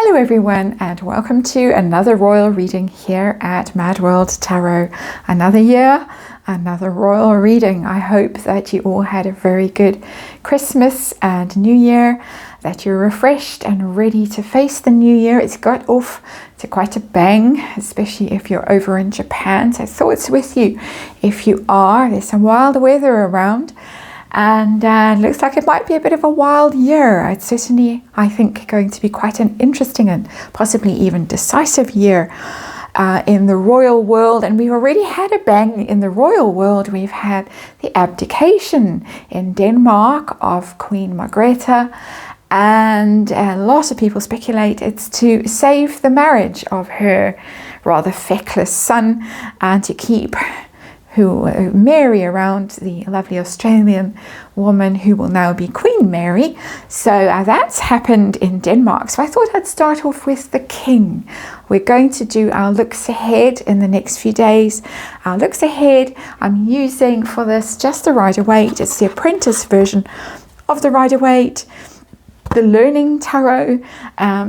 Hello everyone, and welcome to another royal reading here at MadWorldTarot. Another year, another royal reading. I hope that you all had a very good Christmas and New Year, that you're refreshed and ready to face the new year. It's got off to quite a bang, especially if you're over in Japan. So thoughts with you if you are. There's some wild weather around. And looks like it might be a bit of a wild year. It's certainly, I think, going to be quite an interesting and possibly even decisive year in the royal world. And we've already had a bang in the royal world. We've had the abdication in Denmark of Queen Margrethe. And lots of people speculate it's to save the marriage of her rather feckless son and to keep Mary around, the lovely Australian woman who will now be Queen Mary. So that's happened in Denmark. So I thought I'd start off with the King. We're going to do our looks ahead in the next few days. Our looks ahead, I'm using for this just the Rider-Waite. It's the apprentice version of the Rider-Waite, the Learning Tarot.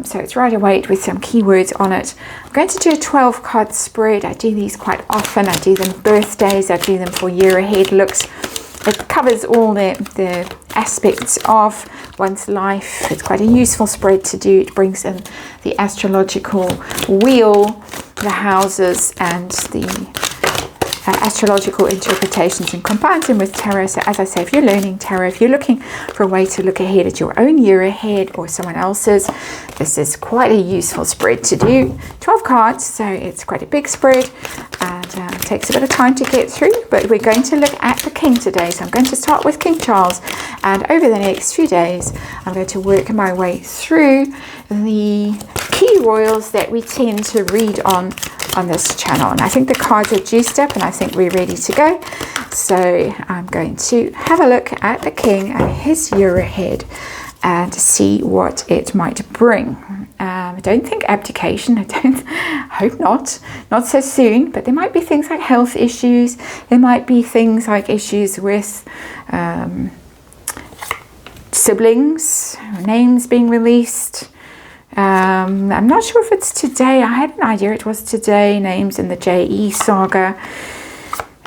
So it's Rider-Waite with some keywords on it. I'm going to do a 12 card spread. I do these quite often. I do them birthdays. I do them for year ahead looks. It covers all the aspects of one's life. It's quite a useful spread to do. It brings in the astrological wheel, the houses, and the astrological interpretations and combines them with tarot. So as I say, if you're learning tarot, if you're looking for a way to look ahead at your own year ahead or someone else's, this is quite a useful spread to do. 12 cards, so it's quite a big spread and it takes a bit of time to get through, but we're going to look at the King today. So I'm going to start with King Charles, and over the next few days I'm going to work my way through the key royals that we tend to read on this channel. And I think the cards are juiced up and I think we're ready to go. So I'm going to have a look at the King and his year ahead and see what it might bring. I don't think abdication, I hope not so soon, but there might be things like health issues. There might be things like issues with siblings, names being released. I'm not sure if it's today. I had an idea it was today. Names in the JE saga.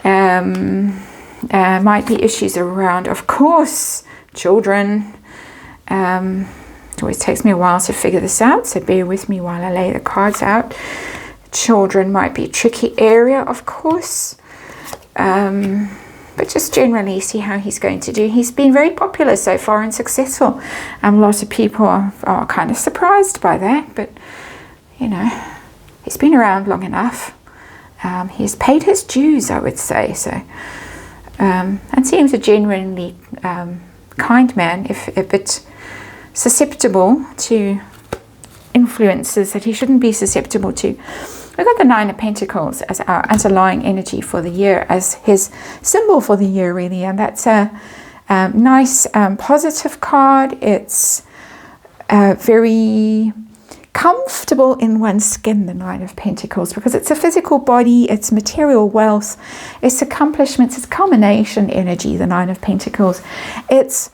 Might be issues around, of course, children. It always takes me a while to figure this out, so bear with me while I lay the cards out. Children might be a tricky area, of course. But just generally see how he's going to do. He's been very popular so far and successful. A lot of people are kind of surprised by that, but you know, he's been around long enough. He's paid his dues, I would say. So, and seems a genuinely kind man, if a bit susceptible to influences that he shouldn't be susceptible to. We've got the Nine of Pentacles as our underlying energy for the year, as his symbol for the year, really. And that's a nice positive card. It's very comfortable in one's skin, the Nine of Pentacles, because it's a physical body, it's material wealth, it's accomplishments, it's culmination energy, the Nine of Pentacles. It's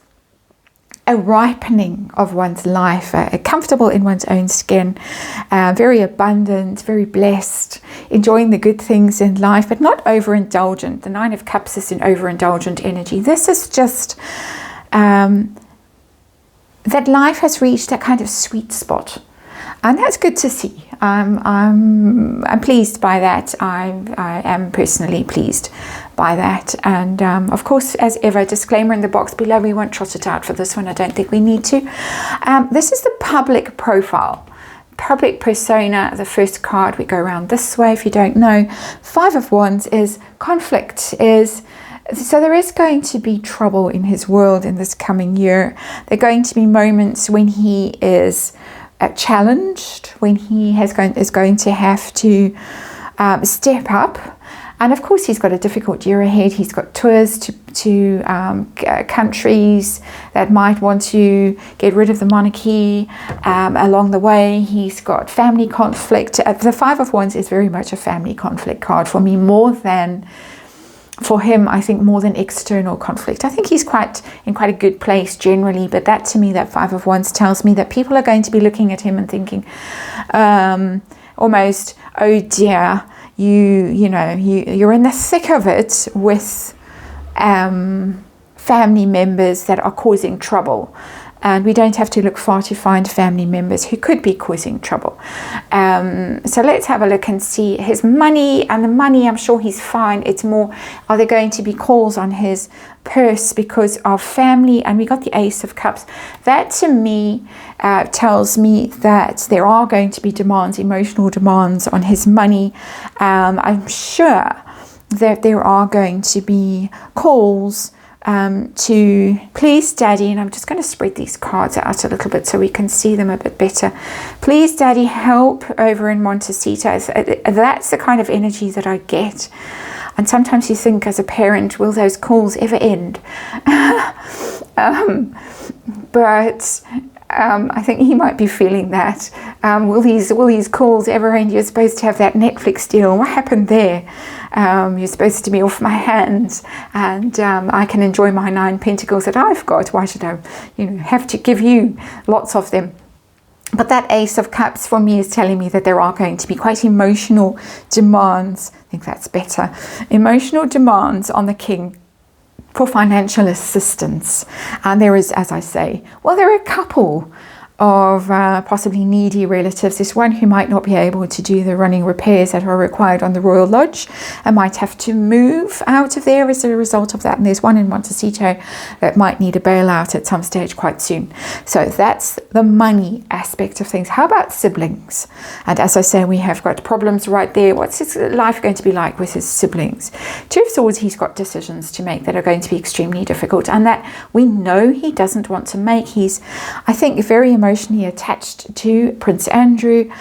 a ripening of one's life, comfortable in one's own skin, very abundant, very blessed, enjoying the good things in life, but not overindulgent. The Nine of Cups is an overindulgent energy. This is just that life has reached that kind of sweet spot. And that's good to see. I'm pleased by that. I am personally pleased by that. And of course, as ever, disclaimer in the box below, we won't trot it out for this one. I don't think we need to. This is the public profile. Public persona, the first card. We go around this way if you don't know. Five of Wands is conflict. So there is going to be trouble in his world in this coming year. There are going to be moments when he is challenged, when he is going to have to step up. And of course, he's got a difficult year ahead. He's got tours to countries that might want to get rid of the monarchy along the way. He's got family conflict. The Five of Wands is very much a family conflict card for me, more than for him, I think, more than external conflict. I think he's in quite a good place generally, but that to me, that Five of Wands tells me that people are going to be looking at him and thinking almost, oh dear, you're in the thick of it with family members that are causing trouble. And we don't have to look far to find family members who could be causing trouble. So let's have a look and see his money. And the money, I'm sure he's fine. It's more, are there going to be calls on his purse because of family? And we got the Ace of Cups. That to me tells me that there are going to be demands, emotional demands on his money. I'm sure that there are going to be calls to please daddy, and I'm just going to spread these cards out a little bit so we can see them a bit better. Please daddy, help over in Montecito. That's the kind of energy that I get, and sometimes you think as a parent, will those calls ever end? But I think he might be feeling that. Will these calls ever end? You're supposed to have that Netflix deal. What happened there? You're supposed to be off my hands, and I can enjoy my 9 pentacles that I've got. Why should I, have to give you lots of them? But that Ace of Cups for me is telling me that there are going to be quite emotional demands. I think that's better. Emotional demands on the King for financial assistance. And there is, as I say, there are a couple of possibly needy relatives. There's one who might not be able to do the running repairs that are required on the Royal Lodge and might have to move out of there as a result of that. And there's one in Montecito that might need a bailout at some stage quite soon. So that's the money aspect of things. How about siblings? And as I say, we have got problems right there. What's his life going to be like with his siblings? Two of Swords, he's got decisions to make that are going to be extremely difficult, and that we know he doesn't want to make. He's, I think, very emotionally attached to Prince Andrew.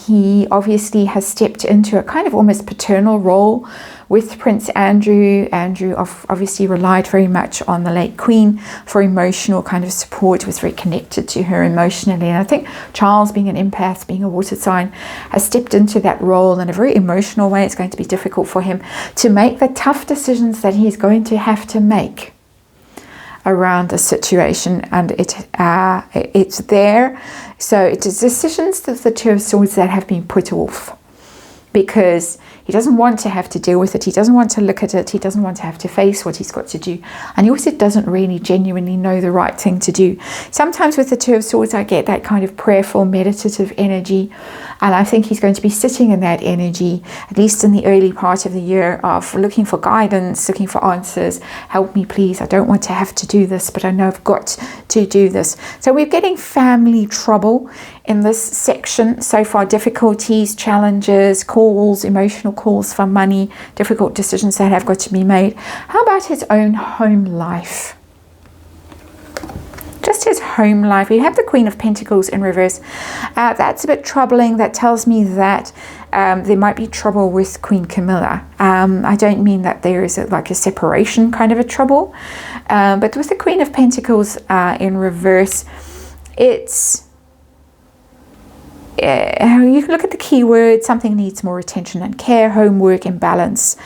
He obviously has stepped into a kind of almost paternal role with Prince Andrew. Andrew obviously relied very much on the late Queen for emotional kind of support, was very connected to her emotionally. And I think Charles, being an empath, being a water sign, has stepped into that role in a very emotional way. It's going to be difficult for him to make the tough decisions that he's going to have to make around the situation, and it's there. So it is decisions of the Two of Swords that have been put off because he doesn't want to have to deal with it. He doesn't want to look at it. He doesn't want to have to face what he's got to do. And he also doesn't really genuinely know the right thing to do. Sometimes with the Two of Swords, I get that kind of prayerful, meditative energy. And I think he's going to be sitting in that energy, at least in the early part of the year, of looking for guidance, looking for answers. Help me, please. I don't want to have to do this, but I know I've got to do this. So we're getting family trouble in this section so far. Difficulties, challenges, calls, emotional calls for money, difficult decisions that have got to be made. How about his own home life? Just his home life. We have the Queen of Pentacles in reverse. That's a bit troubling. That tells me that there might be trouble with Queen Camilla. I don't mean that there is like a separation kind of a trouble. But with the Queen of Pentacles in reverse, it's... you can look at the keyword, something needs more attention and care, homework, imbalance.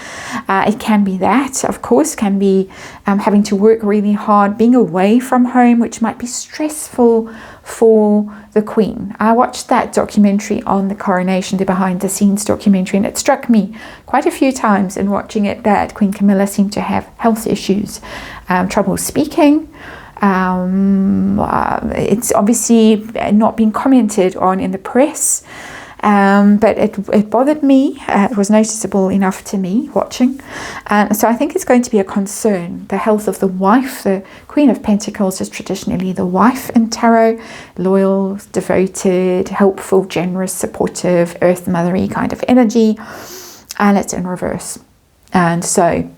It can be that, of course, can be having to work really hard, being away from home, which might be stressful for the Queen. I watched that documentary on the coronation, the behind the scenes documentary, and it struck me quite a few times in watching it that Queen Camilla seemed to have health issues, trouble speaking. It's obviously not been commented on in the press, but it bothered me. It was noticeable enough to me watching, so I think it's going to be a concern. The health of the wife. The Queen of Pentacles is traditionally the wife in tarot, loyal, devoted, helpful, generous, supportive, earth mothery kind of energy, and it's in reverse. And so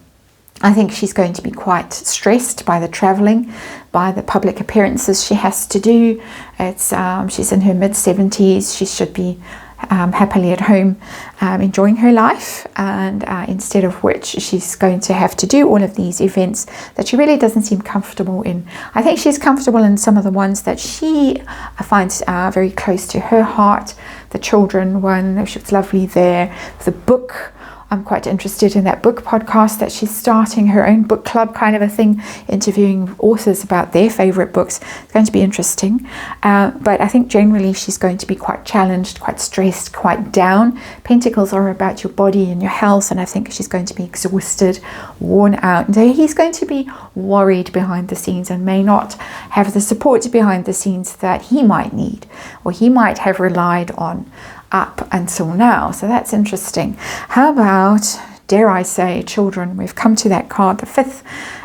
I think she's going to be quite stressed by the traveling, by the public appearances she has to do. It's she's in her mid-70s. She should be happily at home, enjoying her life, and instead of which she's going to have to do all of these events that she really doesn't seem comfortable in. I think she's comfortable in some of the ones that she finds very close to her heart. The children one, she was lovely there. The book I'm quite interested in that book podcast that she's starting, her own book club kind of a thing, interviewing authors about their favorite books. It's going to be interesting. But I think generally she's going to be quite challenged, quite stressed, quite down. Pentacles are about your body and your health, and I think she's going to be exhausted, worn out. And so he's going to be worried behind the scenes and may not have the support behind the scenes that he might need, or he might have relied on up until now. So that's interesting. How about, dare I say, children? We've come to that card. The fifth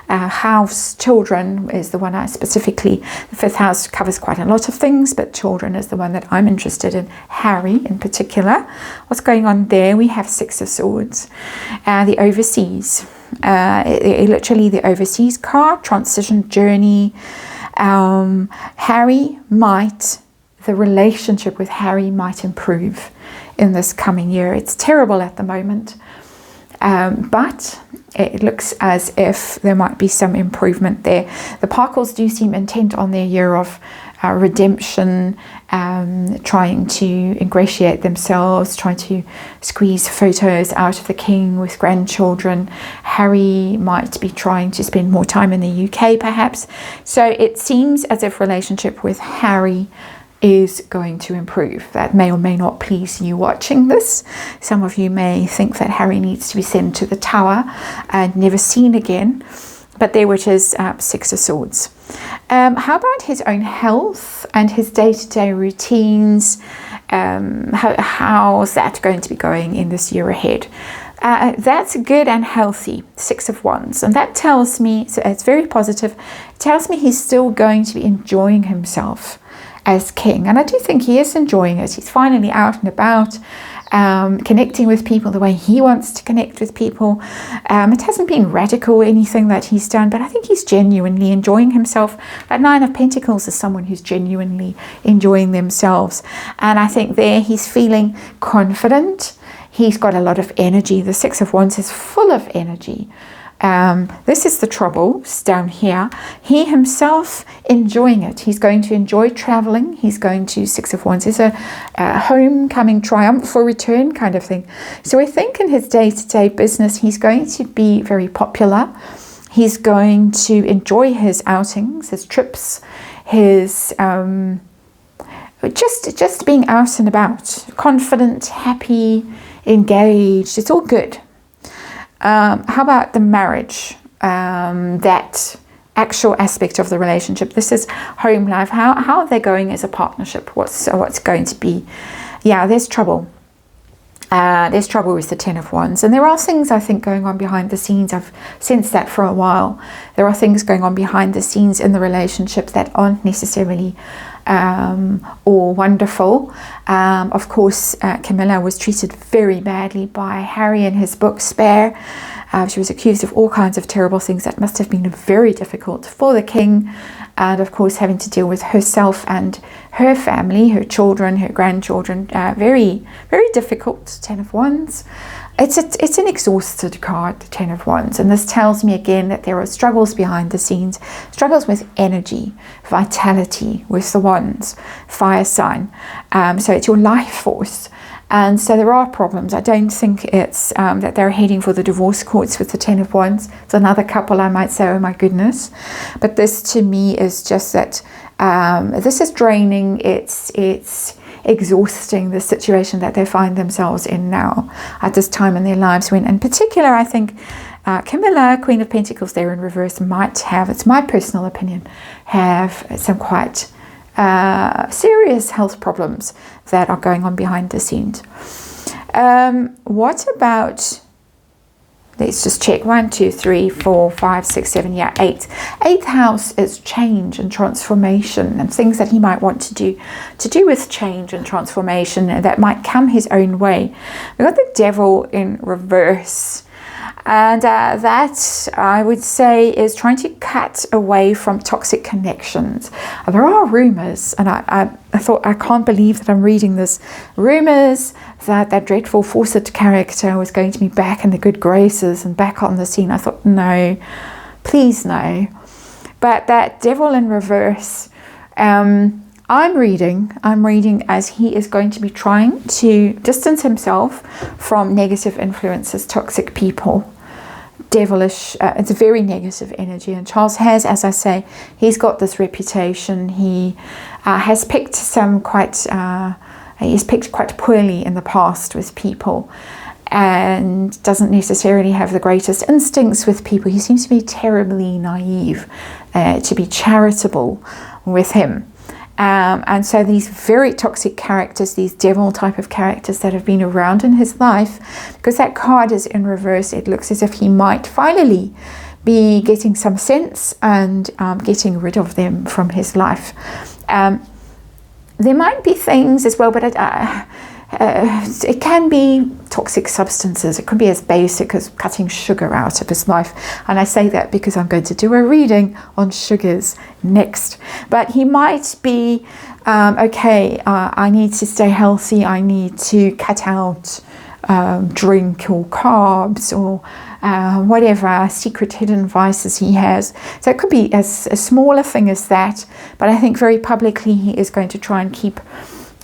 house, children, is the one I specifically, the fifth house covers quite a lot of things, but children is the one that I'm interested in. Harry in particular. What's going on there? We have Six of Swords. The overseas. Literally the overseas card, transition journey. The relationship with Harry might improve in this coming year. It's terrible at the moment, but it looks as if there might be some improvement there. The Parkles do seem intent on their year of redemption, trying to ingratiate themselves, trying to squeeze photos out of the king with grandchildren. Harry might be trying to spend more time in the UK perhaps. So it seems as if relationship with Harry is going to improve. That may or may not please you watching this. Some of you may think that Harry needs to be sent to the tower and never seen again. But there it is, Six of Swords. How about his own health and his day-to-day routines? How's that going to be going in this year ahead? That's good and healthy, Six of Wands. And that tells me, so it's very positive, it tells me he's still going to be enjoying himself as king. And I do think he is enjoying it. He's finally out and about, connecting with people the way he wants to connect with people. It hasn't been radical or anything that he's done, but I think he's genuinely enjoying himself. That Nine of Pentacles is someone who's genuinely enjoying themselves. And I think there he's feeling confident. He's got a lot of energy. The Six of Wands is full of energy. This is the trouble down here. He himself enjoying it. He's going to enjoy traveling. He's going to, Six of Wands is a homecoming, triumphal return kind of thing. So I think in his day-to-day business, he's going to be very popular. He's going to enjoy his outings, his trips, his just being out and about, confident, happy, engaged. It's all good. How about the marriage, that actual aspect of the relationship? This is home life. How are they going as a partnership? What's going to be? Yeah, there's trouble. There's trouble with the Ten of Wands. And there are things, I think, going on behind the scenes. I've sensed that for a while. There are things going on behind the scenes in the relationship that aren't necessarily or wonderful. Of course, Camilla was treated very badly by Harry in his book Spare. She was accused of all kinds of terrible things that must have been very difficult for the king, and of course having to deal with herself and her family, her children, her grandchildren. Very, very difficult. Ten of Wands. It's an exhausted card, the Ten of Wands, and this tells me again that there are struggles behind the scenes, struggles with energy, vitality with the Wands, fire sign. So it's your life force, and so there are problems. I don't think it's that they're heading for the divorce courts with the Ten of Wands. It's another couple I might say, oh my goodness, but this to me is just that this is draining. It's exhausting, the situation that they find themselves in now at this time in their lives, when in particular I think Camilla, Queen of Pentacles there in reverse, might have, it's my personal opinion, have some quite serious health problems that are going on behind the scenes. What about, let's just check, 1, 2, 3, 4, 5, 6, 7, yeah, 8. Eighth house is change and transformation and things that he might want to do with change and transformation that might come his own way. We've got the Devil in reverse, and that I would say is trying to cut away from toxic connections. There are rumors, and I thought, I can't believe that I'm reading this, rumors that dreadful Fawcett character was going to be back in the good graces and back on the scene. I thought, no, please no. But that Devil in reverse, I'm reading as he is going to be trying to distance himself from negative influences, toxic people, devilish. It's a very negative energy. And Charles has, as I say, he's got this reputation. He has picked he's picked quite poorly in the past with people, and doesn't necessarily have the greatest instincts with people. He seems to be terribly naive to be charitable with him. And so these very toxic characters, these devil type of characters that have been around in his life, because that card is in reverse, it looks as if he might finally be getting some sense and getting rid of them from his life. There might be things as well, but it can be toxic substances. It could be as basic as cutting sugar out of his life. And I say that because I'm going to do a reading on sugars next. But he might be, I need to stay healthy. I need to cut out drink or carbs or whatever secret hidden vices he has. So it could be as a smaller thing as that. But I think very publicly he is going to try and keep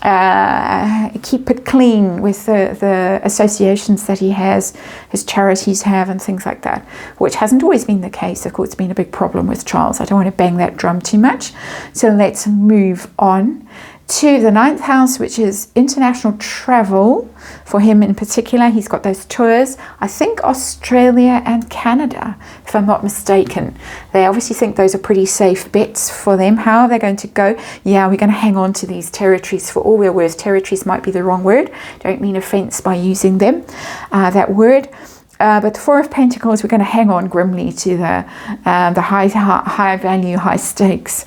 it clean with the associations that he has, his charities have, and things like that, which hasn't always been the case. Of course, it's been a big problem with Charles. I don't want to bang that drum too much. So let's move on to the 9th house, which is international travel for him in particular. He's got those tours, I think Australia and Canada, if I'm not mistaken. They obviously think those are pretty safe bets for them. How are they going to go? Yeah, we're going to hang on to these territories for all we're worth. Territories might be the wrong word. Don't mean offense by using them, that word. But the Four of Pentacles, we're going to hang on grimly to the high value, high stakes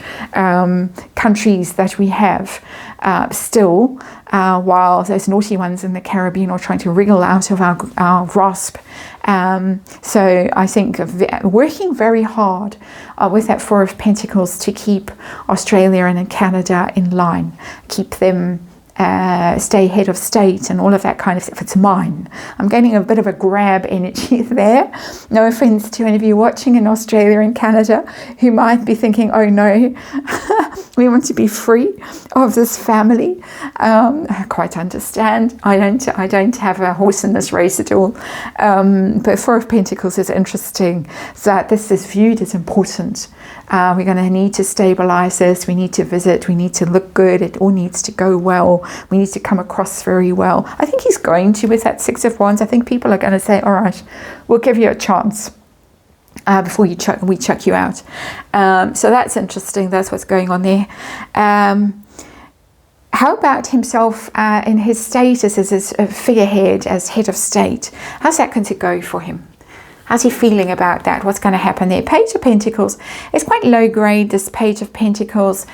countries that we have still, while those naughty ones in the Caribbean are trying to wriggle out of our grasp. So I think working very hard with that Four of Pentacles to keep Australia and Canada in line, keep them stay head of state and all of that kind of stuff. It's mine. I'm getting a bit of a grab energy there. No offense to any of you watching in Australia and Canada who might be thinking, oh no, we want to be free of this family. I quite understand. I don't have a horse in this race at all. But Four of Pentacles is interesting that this is viewed as important. We're going to need to stabilize this. We need to visit. We need to look good. It all needs to go well. We need to come across very well. I think he's going to with that Six of Wands. I think people are going to say, all right, we'll give you a chance before we chuck you out. So that's interesting. That's what's going on there. How about himself in his status as a figurehead, as head of state? How's that going to go for him? How's he feeling about that? What's going to happen there? Page of Pentacles is quite low grade, this Page of Pentacles.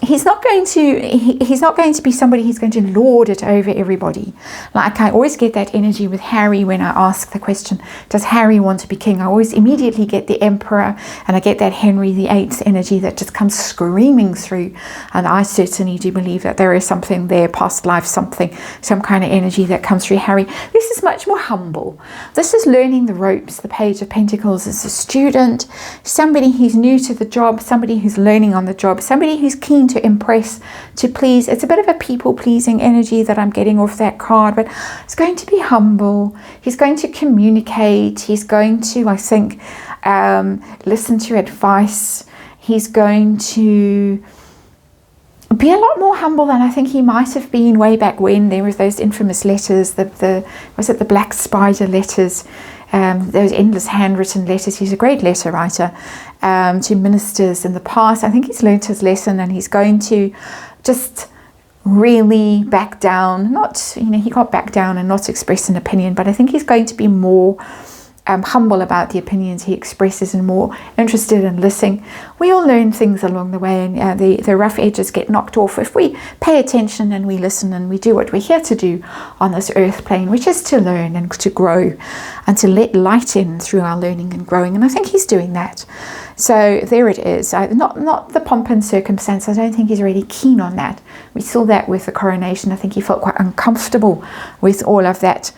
He's not going to be somebody who's going to lord it over everybody. Like I always get that energy with Harry when I ask the question, does Harry want to be king? I always immediately get the Emperor, and I get that Henry VIII energy that just comes screaming through. And I certainly do believe that there is something there, past life, some kind of energy that comes through Harry. This is much more humble. This is learning the ropes. The Page of Pentacles is a student, somebody who's new to the job, somebody who's learning on the job, somebody who's keen to impress, to please. It's a bit of a people-pleasing energy that I'm getting off that card, but it's going to be humble. He's going to communicate. He's going to, I think, listen to advice. He's going to be a lot more humble than I think he might have been way back when there was those infamous letters, was it the Black Spider letters, those endless handwritten letters. He's a great letter writer to ministers in the past. I think he's learned his lesson, and he's going to just really back down. He can't back down and not express an opinion, but I think he's going to be more humble about the opinions he expresses and more interested in listening. We all learn things along the way, and the rough edges get knocked off if we pay attention and we listen and we do what we're here to do on this earth plane, which is to learn and to grow and to let light in through our learning and growing. And I think he's doing that. So there it is. Not the pomp and circumstance. I don't think he's really keen on that. We saw that with the coronation. I think he felt quite uncomfortable with all of that.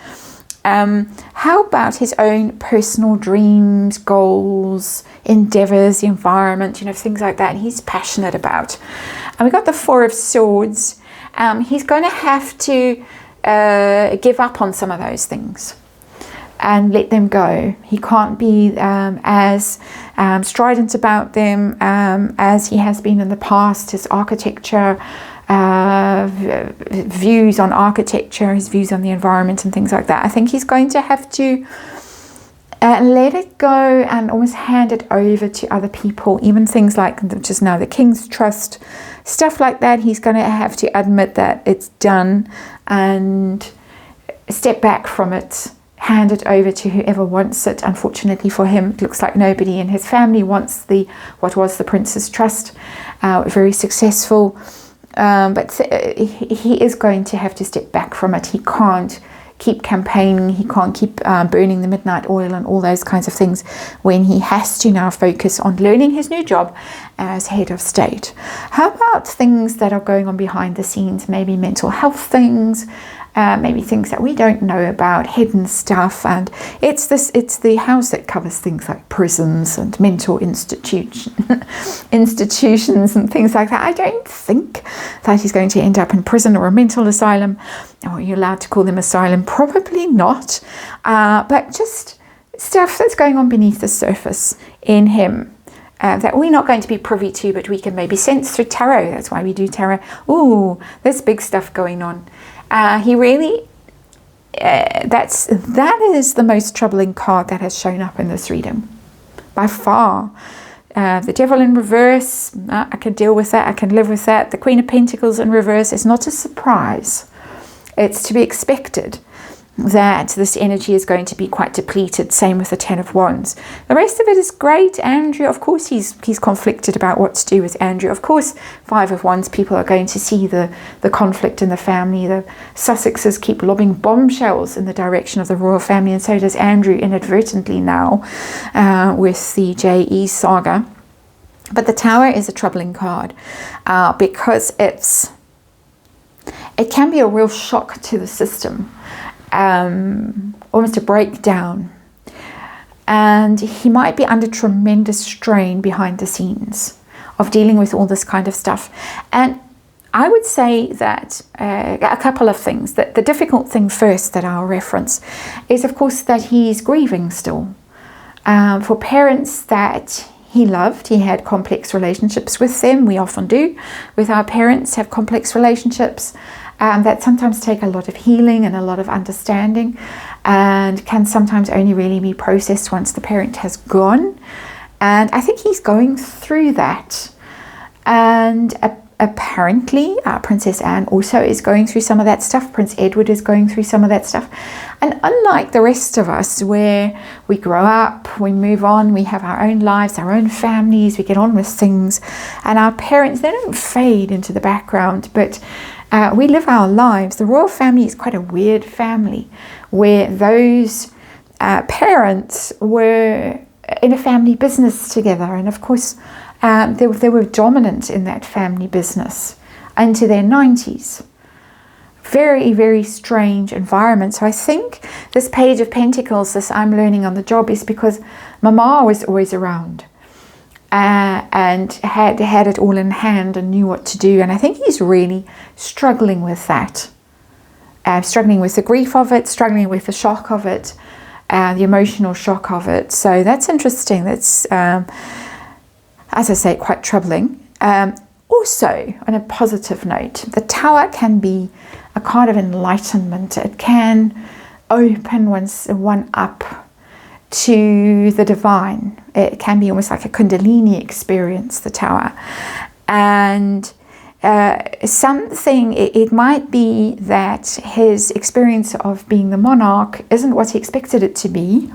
How about his own personal dreams, goals, endeavors, the environment, things like that he's passionate about? And we got the Four of Swords. He's going to have to give up on some of those things and let them go. He can't be as strident about them as he has been in the past. His architecture, views on architecture, his views on the environment and things like that. I think he's going to have to let it go and almost hand it over to other people. Even things like just now the King's Trust, stuff like that. He's going to have to admit that it's done and step back from it, hand it over to whoever wants it. Unfortunately for him, it looks like nobody in his family wants what was the Prince's Trust. Very successful. But he is going to have to step back from it. He can't keep campaigning. He can't keep burning the midnight oil and all those kinds of things when he has to now focus on learning his new job as head of state. How about things that are going on behind the scenes? Maybe mental health things, maybe things that we don't know about, hidden stuff. And it's the house that covers things like prisons and mental institutions and things like that. I don't think that he's going to end up in prison or a mental asylum. Are you allowed to call them asylum? Probably not. But just stuff that's going on beneath the surface in him that we're not going to be privy to, but we can maybe sense through tarot. That's why we do tarot. Ooh, there's big stuff going on. He really, that is the most troubling card that has shown up in this reading, by far. The Devil in reverse, I can deal with that, I can live with that. The Queen of Pentacles in reverse is not a surprise. It's to be expected that this energy is going to be quite depleted. Same with the Ten of Wands. The rest of it is great. Andrew, of course, he's conflicted about what to do with Andrew. Of course, Five of Wands, people are going to see the conflict in the family. The Sussexes keep lobbing bombshells in the direction of the royal family, and so does Andrew inadvertently now with the J.E. saga. But the Tower is a troubling card because it can be a real shock to the system. Almost a breakdown, and he might be under tremendous strain behind the scenes of dealing with all this kind of stuff. And I would say that a couple of things. That the difficult thing first that I'll reference is, of course, that he's grieving still for parents that he loved. He had complex relationships with them. We often do with our parents, have complex relationships that sometimes take a lot of healing and a lot of understanding, and can sometimes only really be processed once the parent has gone. And I think he's going through that. And apparently Princess Anne also is going through some of that stuff. Prince Edward is going through some of that stuff. And unlike the rest of us, where we grow up, we move on, we have our own lives, our own families, we get on with things, and our parents, they don't fade into the background, but we live our lives. The royal family is quite a weird family, where those parents were in a family business together, and of course they were dominant in that family business into their 90s. Very, very strange environment. So I think this Page of Pentacles, this I'm learning on the job, is because Mama was always around and had it all in hand and knew what to do. And I think he's really struggling with that. Struggling with the grief of it, struggling with the shock of it, the emotional shock of it. So that's interesting. That's, as I say, quite troubling. Also, on a positive note, the Tower can be a card of enlightenment. It can open one up to the divine. It can be almost like a Kundalini experience, the Tower. And something, it might be that his experience of being the monarch isn't what he expected it to be,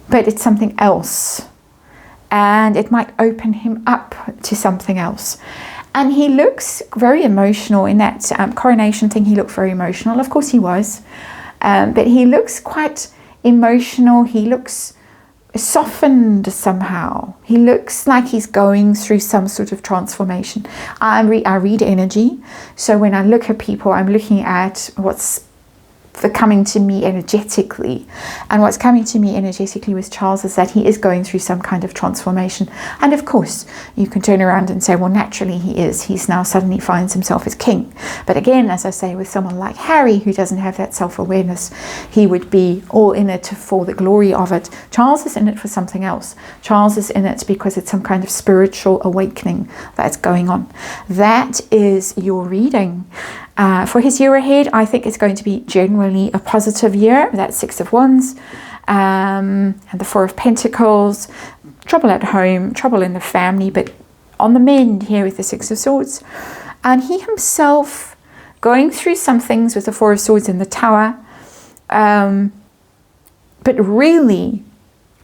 but it's something else. And it might open him up to something else. And he looks very emotional in that coronation thing. He looked very emotional. Of course he was. But he looks quite emotional. He looks softened somehow. He looks like he's going through some sort of transformation. I read energy. So when I look at people, I'm looking at what's coming to me energetically. And what's coming to me energetically with Charles is that he is going through some kind of transformation. And of course, you can turn around and say, well, naturally he is. He's now suddenly finds himself as king. But again, as I say, with someone like Harry, who doesn't have that self-awareness, he would be all in it for the glory of it. Charles is in it for something else. Charles is in it because it's some kind of spiritual awakening that's going on. That is your reading. For his year ahead, I think it's going to be generally a positive year. That's Six of Wands and the Four of Pentacles. Trouble at home, trouble in the family, but on the mend here with the Six of Swords. And he himself going through some things with the Four of Swords in the Tower. But really,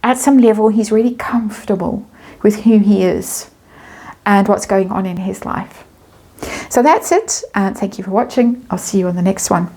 at some level, he's really comfortable with who he is and what's going on in his life. So that's it. Thank you for watching. I'll see you on the next one.